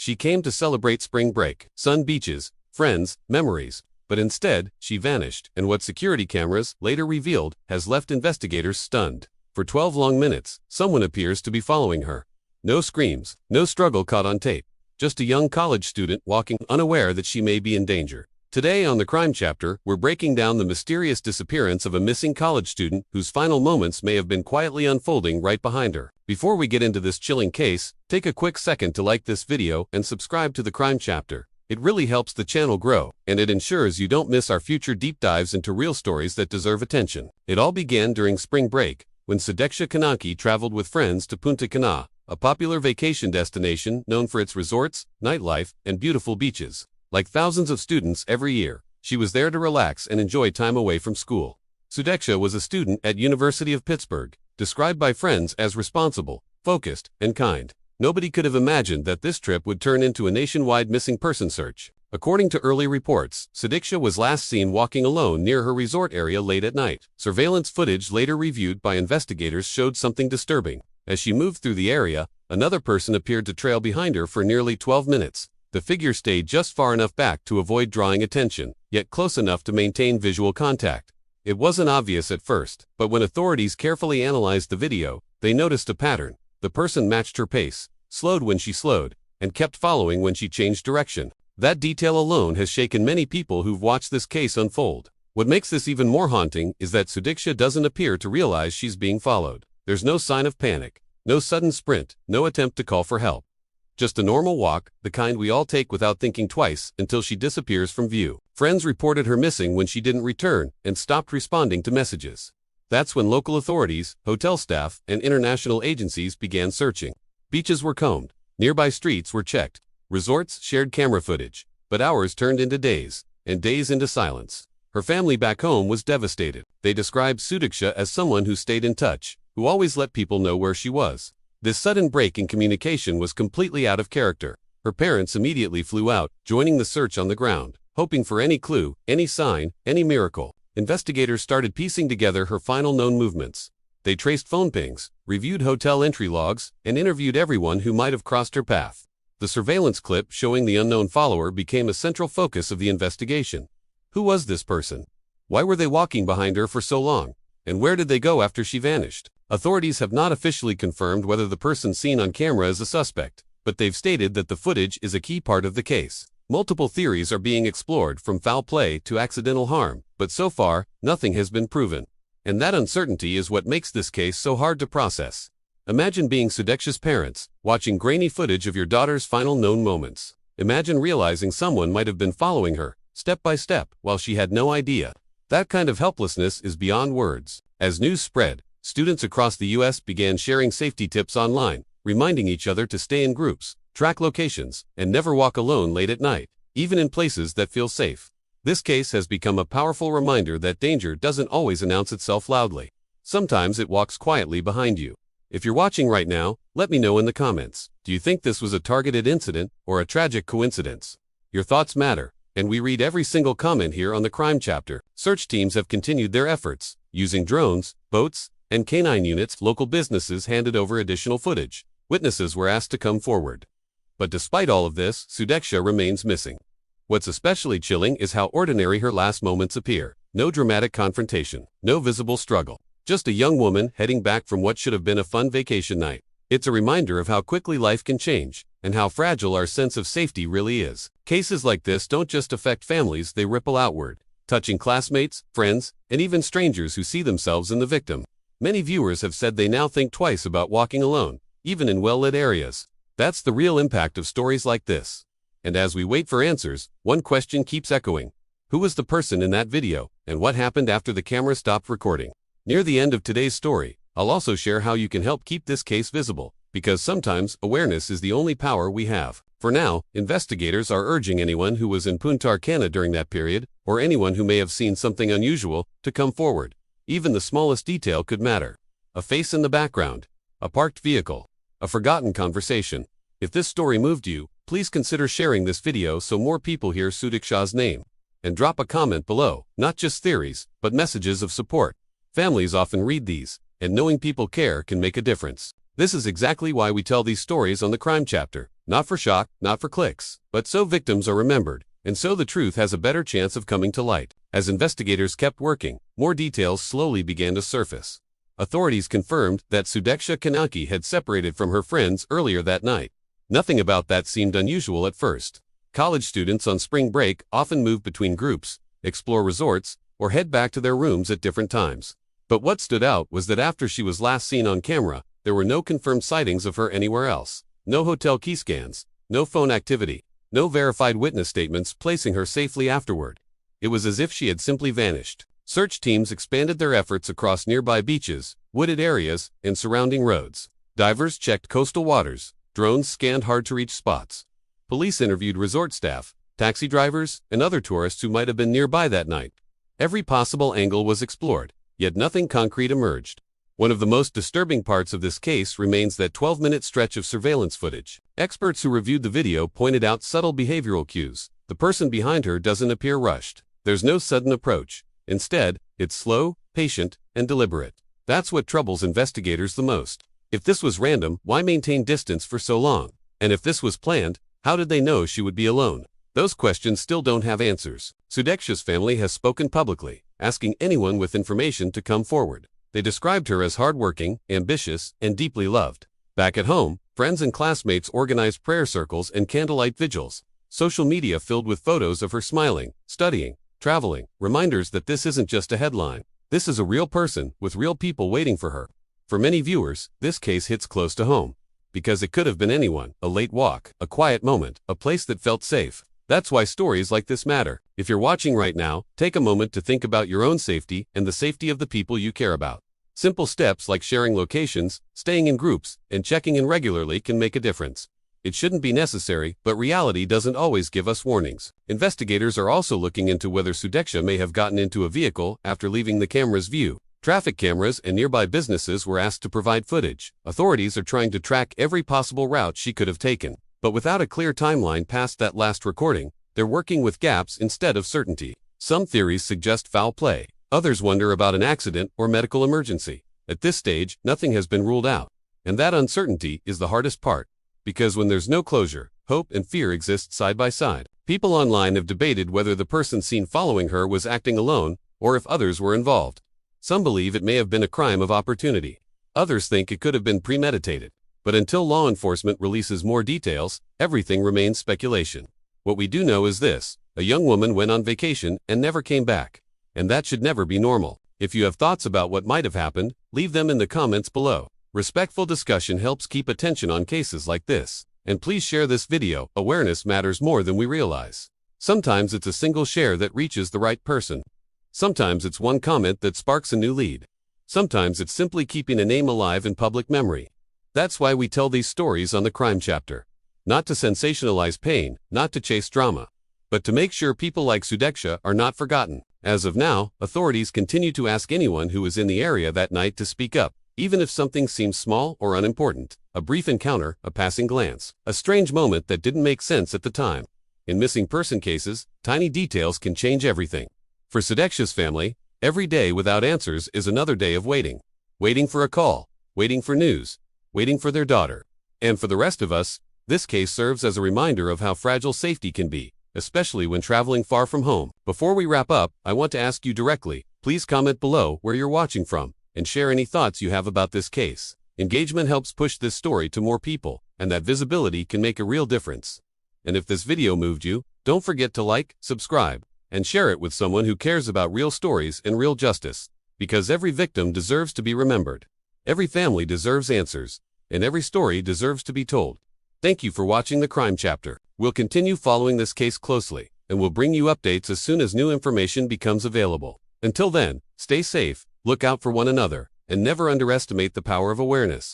She came to celebrate spring break, sun, beaches, friends, memories, but instead, she vanished, and what security cameras later revealed has left investigators stunned. For 12 long minutes, someone appears to be following her. No screams, no struggle caught on tape. Just a young college student walking unaware that she may be in danger. Today on the Crime Chapter, we're breaking down the mysterious disappearance of a missing college student whose final moments may have been quietly unfolding right behind her. Before we get into this chilling case, take a quick second to like this video and subscribe to the Crime Chapter. It really helps the channel grow, and it ensures you don't miss our future deep dives into real stories that deserve attention. It all began during spring break, when Sudiksha Konanki traveled with friends to Punta Cana, a popular vacation destination known for its resorts, nightlife, and beautiful beaches. Like thousands of students every year, she was there to relax and enjoy time away from school. Sudiksha was a student at University of Pittsburgh, described by friends as responsible, focused, and kind. Nobody could have imagined that this trip would turn into a nationwide missing person search. According to early reports, Sudiksha was last seen walking alone near her resort area late at night. Surveillance footage later reviewed by investigators showed something disturbing. As she moved through the area, another person appeared to trail behind her for nearly 12 minutes. The figure stayed just far enough back to avoid drawing attention, yet close enough to maintain visual contact. It wasn't obvious at first, but when authorities carefully analyzed the video, they noticed a pattern. The person matched her pace, slowed when she slowed, and kept following when she changed direction. That detail alone has shaken many people who've watched this case unfold. What makes this even more haunting is that Sudiksha doesn't appear to realize she's being followed. There's no sign of panic, no sudden sprint, no attempt to call for help. Just a normal walk, the kind we all take without thinking twice, until she disappears from view. Friends reported her missing when she didn't return and stopped responding to messages. That's when local authorities, hotel staff, and international agencies began searching. Beaches were combed, nearby streets were checked, resorts shared camera footage, but hours turned into days, and days into silence. Her family back home was devastated. They described Sudiksha as someone who stayed in touch, who always let people know where she was. This sudden break in communication was completely out of character. Her parents immediately flew out, joining the search on the ground, hoping for any clue, any sign, any miracle. Investigators started piecing together her final known movements. They traced phone pings, reviewed hotel entry logs, and interviewed everyone who might have crossed her path. The surveillance clip showing the unknown follower became a central focus of the investigation. Who was this person? Why were they walking behind her for so long? And where did they go after she vanished? Authorities have not officially confirmed whether the person seen on camera is a suspect, but they've stated that the footage is a key part of the case. Multiple theories are being explored, from foul play to accidental harm, but so far, nothing has been proven. And that uncertainty is what makes this case so hard to process. Imagine being Sudiksha's parents, watching grainy footage of your daughter's final known moments. Imagine realizing someone might have been following her, step by step, while she had no idea. That kind of helplessness is beyond words. As news spread, students across the U.S. began sharing safety tips online, reminding each other to stay in groups, track locations, and never walk alone late at night, even in places that feel safe. This case has become a powerful reminder that danger doesn't always announce itself loudly. Sometimes it walks quietly behind you. If you're watching right now, let me know in the comments. Do you think this was a targeted incident or a tragic coincidence? Your thoughts matter, and we read every single comment here on the Crime Chapter. Search teams have continued their efforts, using drones, boats, and canine units. Local businesses handed over additional footage. Witnesses were asked to come forward. But despite all of this, Sudiksha remains missing. What's especially chilling is how ordinary her last moments appear. No dramatic confrontation, no visible struggle. Just a young woman heading back from what should have been a fun vacation night. It's a reminder of how quickly life can change, and how fragile our sense of safety really is. Cases like this don't just affect families, they ripple outward, touching classmates, friends, and even strangers who see themselves in the victim. Many viewers have said they now think twice about walking alone, even in well-lit areas. That's the real impact of stories like this. And as we wait for answers, one question keeps echoing. Who was the person in that video, and what happened after the camera stopped recording? Near the end of today's story, I'll also share how you can help keep this case visible, because sometimes awareness is the only power we have. For now, investigators are urging anyone who was in Punta Cana during that period, or anyone who may have seen something unusual, to come forward. Even the smallest detail could matter. A face in the background, a parked vehicle, a forgotten conversation. If this story moved you, please consider sharing this video so more people hear Sudiksha's name. And drop a comment below, not just theories, but messages of support. Families often read these, and knowing people care can make a difference. This is exactly why we tell these stories on the Crime Chapter, Not for shock, not for clicks, but so victims are remembered, and so the truth has a better chance of coming to light. As investigators kept working, more details slowly began to surface. Authorities confirmed that Sudiksha Konanki had separated from her friends earlier that night. Nothing about that seemed unusual at first. College students on spring break often move between groups, explore resorts, or head back to their rooms at different times. But what stood out was that after she was last seen on camera, there were no confirmed sightings of her anywhere else. No hotel key scans, no phone activity, no verified witness statements placing her safely afterward. It was as if she had simply vanished. Search teams expanded their efforts across nearby beaches, wooded areas, and surrounding roads. Divers checked coastal waters, drones scanned hard-to-reach spots. Police interviewed resort staff, taxi drivers, and other tourists who might have been nearby that night. Every possible angle was explored, yet nothing concrete emerged. One of the most disturbing parts of this case remains that 12-minute stretch of surveillance footage. Experts who reviewed the video pointed out subtle behavioral cues. The person behind her doesn't appear rushed. There's no sudden approach. Instead, it's slow, patient, and deliberate. That's what troubles investigators the most. If this was random, why maintain distance for so long? And if this was planned, how did they know she would be alone? Those questions still don't have answers. Sudiksha's family has spoken publicly, asking anyone with information to come forward. They described her as hardworking, ambitious, and deeply loved. Back at home, friends and classmates organized prayer circles and candlelight vigils. Social media filled with photos of her smiling, studying, traveling, reminders that this isn't just a headline. This is a real person, with real people waiting for her. For many viewers, this case hits close to home. Because it could have been anyone, a late walk, a quiet moment, a place that felt safe. That's why stories like this matter. If you're watching right now, take a moment to think about your own safety and the safety of the people you care about. Simple steps like sharing locations, staying in groups, and checking in regularly can make a difference. It shouldn't be necessary, but reality doesn't always give us warnings. Investigators are also looking into whether Sudiksha may have gotten into a vehicle after leaving the camera's view. Traffic cameras and nearby businesses were asked to provide footage. Authorities are trying to track every possible route she could have taken. But without a clear timeline past that last recording, they're working with gaps instead of certainty. Some theories suggest foul play. Others wonder about an accident or medical emergency. At this stage, nothing has been ruled out. And that uncertainty is the hardest part. Because when there's no closure, hope and fear exist side by side. People online have debated whether the person seen following her was acting alone, or if others were involved. Some believe it may have been a crime of opportunity. Others think it could have been premeditated. But until law enforcement releases more details, everything remains speculation. What we do know is this: a young woman went on vacation and never came back. And that should never be normal. If you have thoughts about what might have happened, leave them in the comments below. Respectful discussion helps keep attention on cases like this. And please share this video. Awareness matters more than we realize. Sometimes it's a single share that reaches the right person. Sometimes it's one comment that sparks a new lead. Sometimes it's simply keeping a name alive in public memory. That's why we tell these stories on the Crime Chapter. Not to sensationalize pain, not to chase drama, but to make sure people like Sudiksha are not forgotten. As of now, authorities continue to ask anyone who was in the area that night to speak up, even if something seems small or unimportant. A brief encounter, a passing glance, a strange moment that didn't make sense at the time. In missing person cases, tiny details can change everything. For Sudiksha's family, every day without answers is another day of waiting. Waiting for a call, waiting for news, waiting for their daughter. And for the rest of us, this case serves as a reminder of how fragile safety can be, especially when traveling far from home. Before we wrap up, I want to ask you directly, please comment below where you're watching from, and share any thoughts you have about this case. Engagement helps push this story to more people, and that visibility can make a real difference. And if this video moved you, don't forget to like, subscribe, and share it with someone who cares about real stories and real justice. Because every victim deserves to be remembered. Every family deserves answers, and every story deserves to be told. Thank you for watching the Crime Chapter. We'll continue following this case closely, and we'll bring you updates as soon as new information becomes available. Until then, stay safe, look out for one another, and never underestimate the power of awareness.